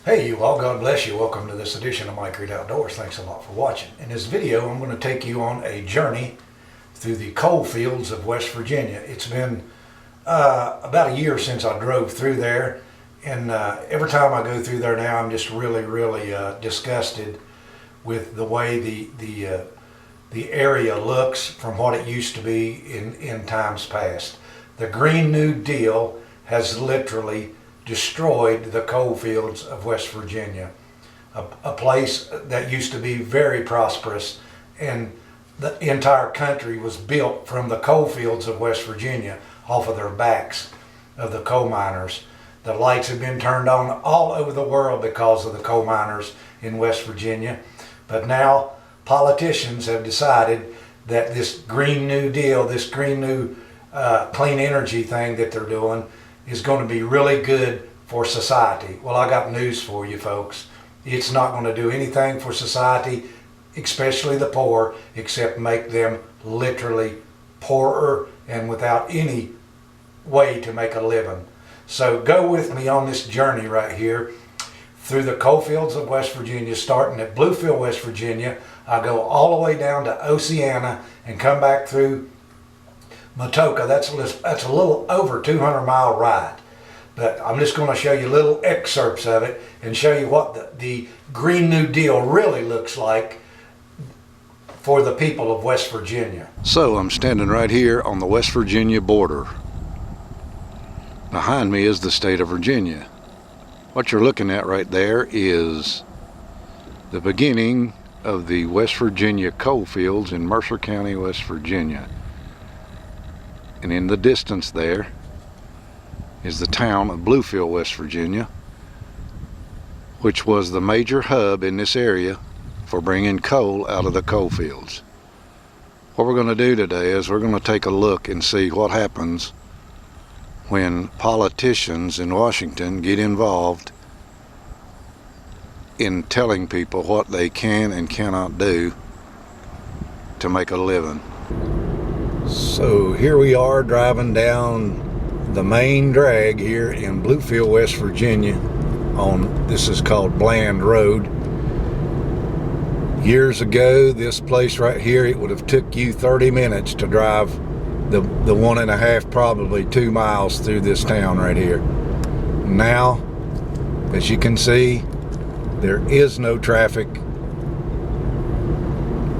Hey you all, God bless you. Welcome to this edition of Mike Reed Outdoors. Thanks a lot for watching. In this video, I'm going to take you on a journey through the coal fields of West Virginia. It's been about a year since I drove through there, and every time I go through there now, I'm just really disgusted with the way the area looks from what it used to be in times past. The Green New Deal has literally destroyed the coal fields of West Virginia, a place that used to be very prosperous, and the entire country was built from the coal fields of West Virginia, off of their backs of the coal miners. The lights have been turned on all over the world because of the coal miners in West Virginia, but now politicians have decided that this Green New Deal, this Green New clean energy thing that they're doing, is going to be really good for society. Well, I got news for you folks. It's not going to do anything for society, especially the poor, except make them literally poorer and without any way to make a living. So go with me on this journey right here through the coal fields of West Virginia, starting at Bluefield, West Virginia. I go all the way down to Oceana and come back through Matoka. That's a little over 200-mile ride, but I'm just going to show you little excerpts of it and show you what the Green New Deal really looks like for the people of West Virginia. So I'm standing right here on the West Virginia border. Behind me is the state of Virginia. What you're looking at right there is the beginning of the West Virginia coal fields in Mercer County, West Virginia. And in the distance there is the town of Bluefield, West Virginia, which was the major hub in this area for bringing coal out of the coal fields. What we're going to do today is we're going to take a look and see what happens when politicians in Washington get involved in telling people what they can and cannot do to make a living. So here we are driving down the main drag here in Bluefield, West Virginia on, this is called Bland Road. Years ago, this place right here, it would have took you 30 minutes to drive the 1.5, probably 2 miles through this town right here. Now, as you can see, there is no traffic,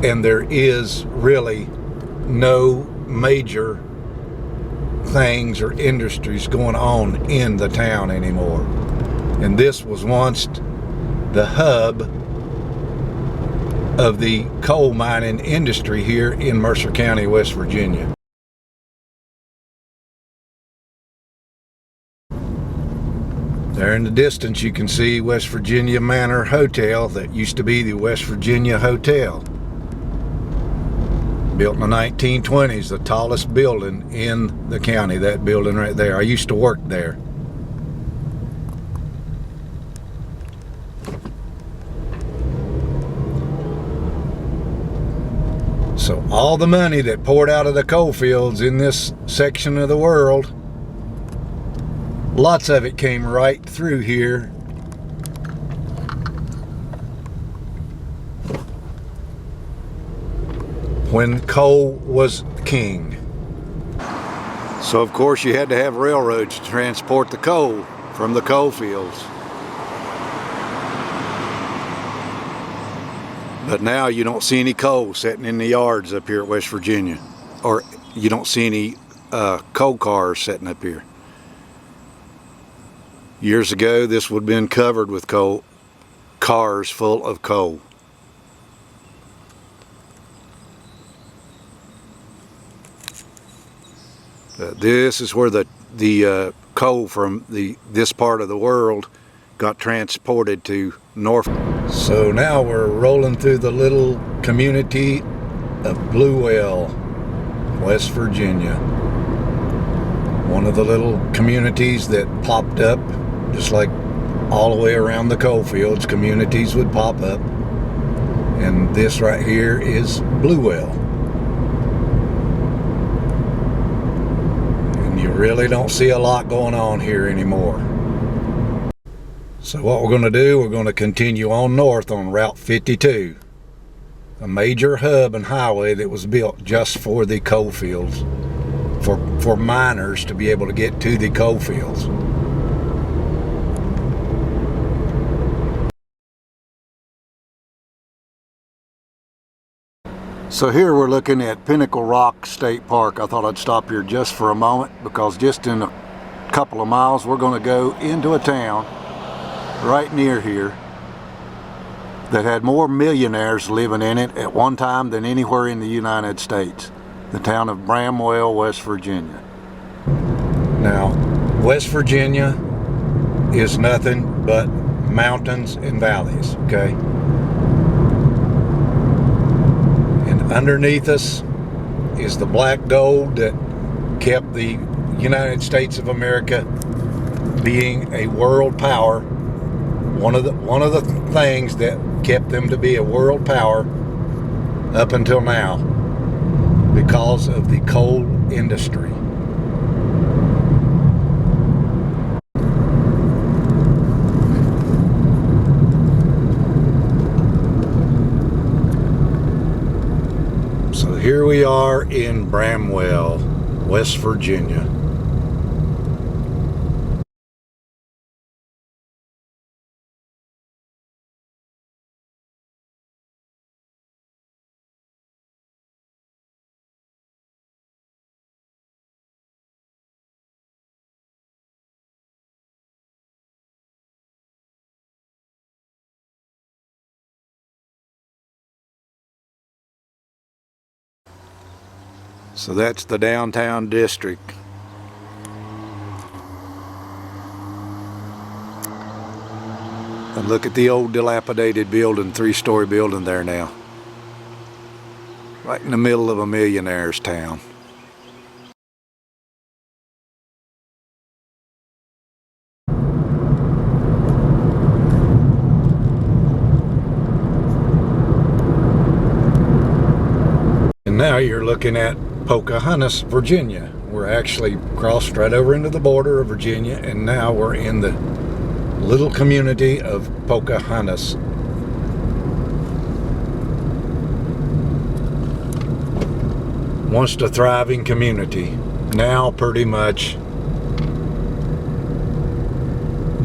and there is really no major things or industries going on in the town anymore. And this was once the hub of the coal mining industry here in Mercer County, West Virginia. There in the distance you can see West Virginia Manor Hotel, that used to be the West Virginia Hotel. Built in the 1920s, the tallest building in the county, that building right there. I used to work there. So all the money that poured out of the coal fields in this section of the world, lots of it came right through here when coal was king. So of course you had to have railroads to transport the coal from the coal fields. But now you don't see any coal sitting in the yards up here at West Virginia, or you don't see any coal cars sitting up here. Years ago, this would have been covered with coal, cars full of coal. This is where the coal from this part of the world got transported to Norfolk. So now we're rolling through the little community of Bluewell, West Virginia. One of the little communities that popped up, just like all the way around the coal fields, communities would pop up. And this right here is Bluewell. And you really don't see a lot going on here anymore. So what we're going to do, we're going to continue on north on Route 52, a major hub and highway that was built just for the coal fields, for miners to be able to get to the coal fields. So here we're looking at Pinnacle Rock State Park. I thought I'd stop here just for a moment because just in a couple of miles we're going to go into a town right near here that had more millionaires living in it at one time than anywhere in the United States. The town of Bramwell, West Virginia. Now, West Virginia is nothing but mountains and valleys, okay? And underneath us is the black gold that kept the United States of America being a world power. One of the things that kept them to be a world power up until now, because of the coal industry. So here we are in Bramwell, West Virginia. So that's the downtown district. And look at the old dilapidated building, three-story building there now. Right in the middle of a millionaire's town. And now you're looking at Pocahontas, Virginia. We're actually crossed right over into the border of Virginia, and now we're in the little community of Pocahontas. Once a thriving community, now pretty much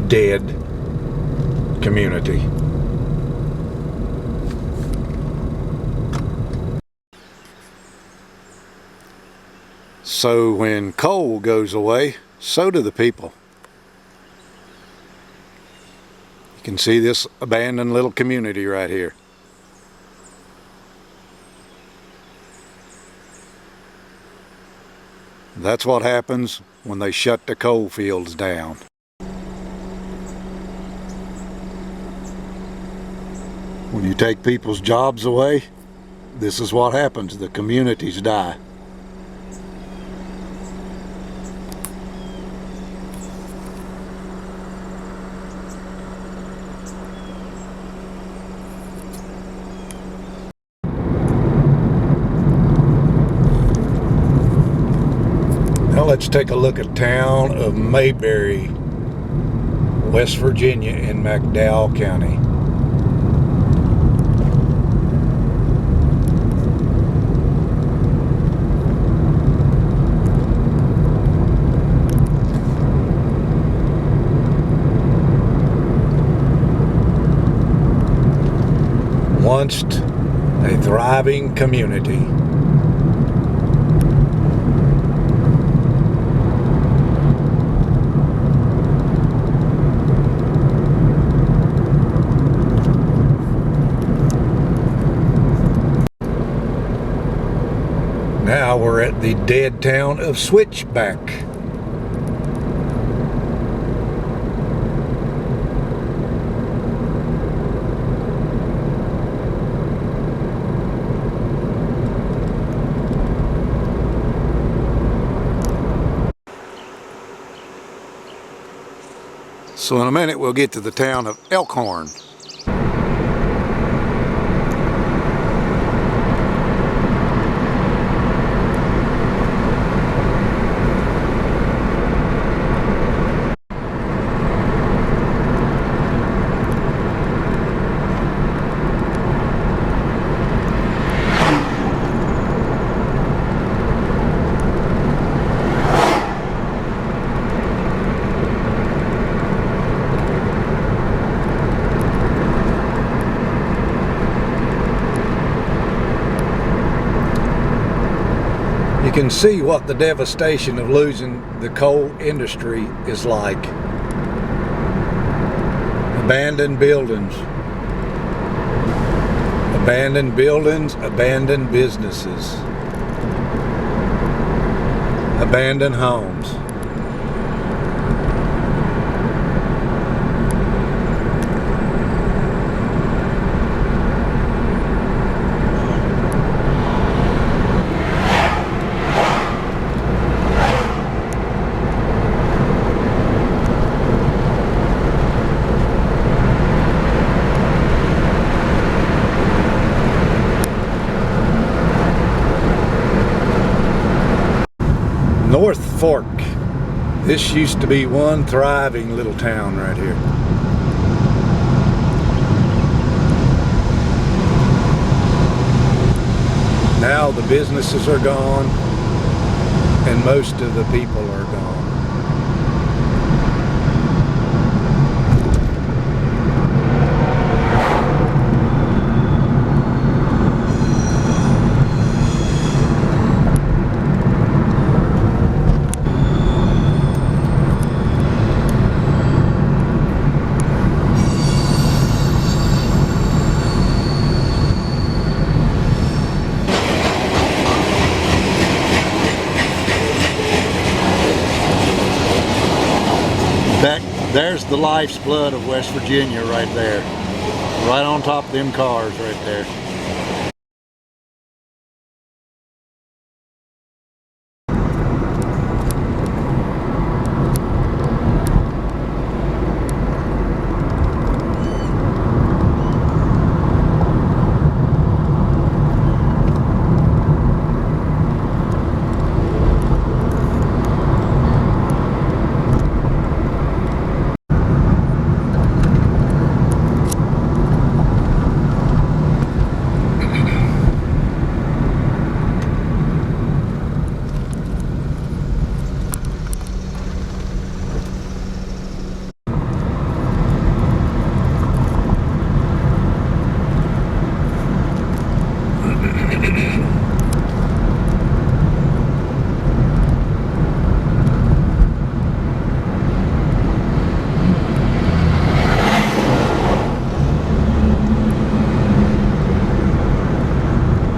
dead community. So when coal goes away, so do the people. You can see this abandoned little community right here. That's what happens when they shut the coal fields down. When you take people's jobs away, this is what happens. The communities die. Now let's take a look at the town of Mayberry, West Virginia in McDowell County. Once a thriving community. Now we're at the dead town of Switchback. So in a minute we'll get to the town of Elkhorn. can see what the devastation of losing the coal industry is like. Abandoned buildings, abandoned businesses, abandoned homes. North Fork. This used to be one thriving little town right here. Now the businesses are gone and most of the people are gone. There's the life's blood of West Virginia right there. Right on top of them cars right there.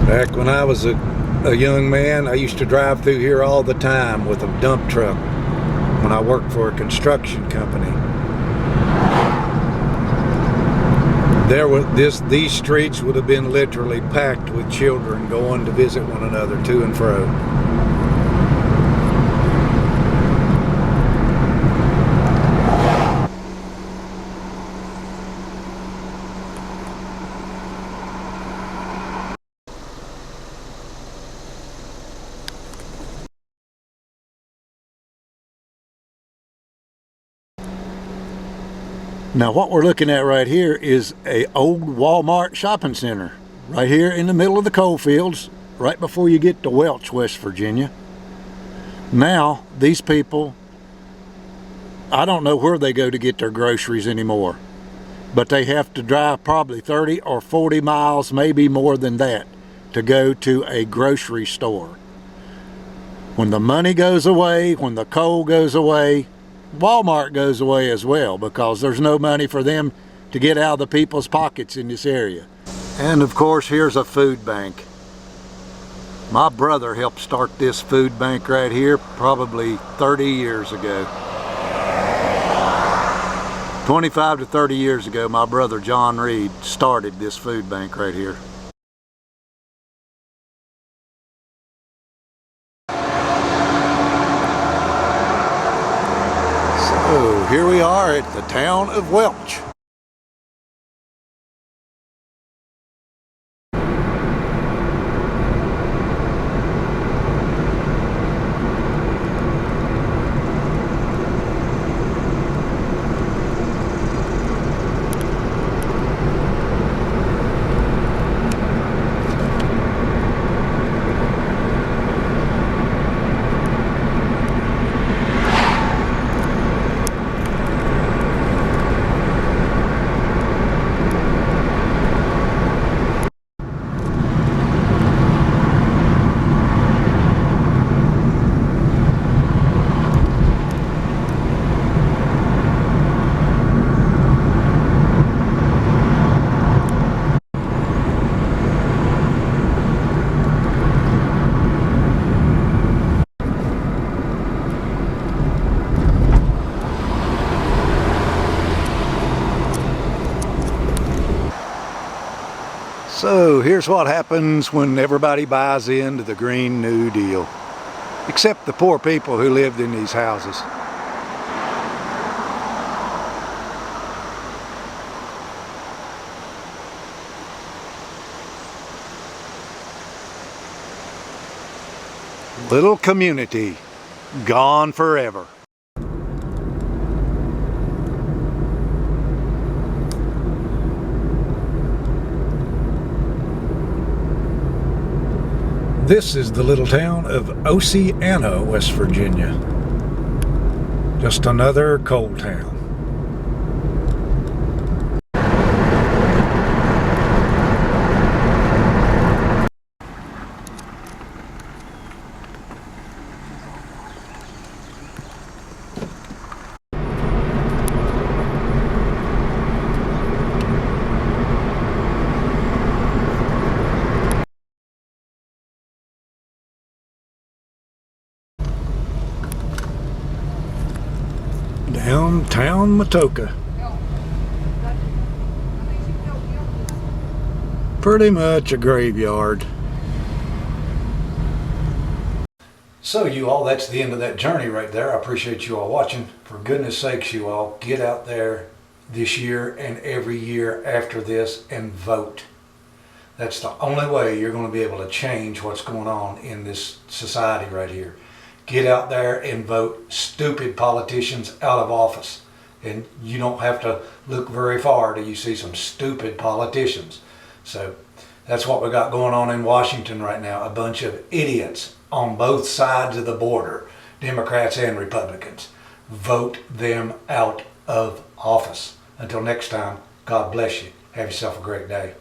Back when I was a young man, I used to drive through here all the time with a dump truck when I worked for a construction company. These streets would have been literally packed with children going to visit one another to and fro. Now what we're looking at right here is a old Walmart shopping center right here in the middle of the coal fields, right before you get to Welch, West Virginia. Now these people, I don't know where they go to get their groceries anymore, but they have to drive probably 30 or 40 miles, maybe more than that, to go to a grocery store. When the money goes away, when the coal goes away, Walmart goes away as well, because there's no money for them to get out of the people's pockets in this area. And of course, here's a food bank. My brother helped start this food bank right here probably 30 years ago. 25 to 30 years ago, my brother John Reed started this food bank right here. So here we are at the town of Welch. So here's what happens when everybody buys into the Green New Deal, except the poor people who lived in these houses. Little community, gone forever. This is the little town of Oceana, West Virginia. Just another coal town. Downtown Matoka. Pretty much a graveyard. So you all, that's the end of that journey right there. I appreciate you all watching. For goodness sakes, you all, get out there this year and every year after this and vote. That's the only way you're going to be able to change what's going on in this society right here. Get out there and vote stupid politicians out of office. And you don't have to look very far till you see some stupid politicians. So that's what we got going on in Washington right now. A bunch of idiots on both sides of the border, Democrats and Republicans. Vote them out of office. Until next time, God bless you. Have yourself a great day.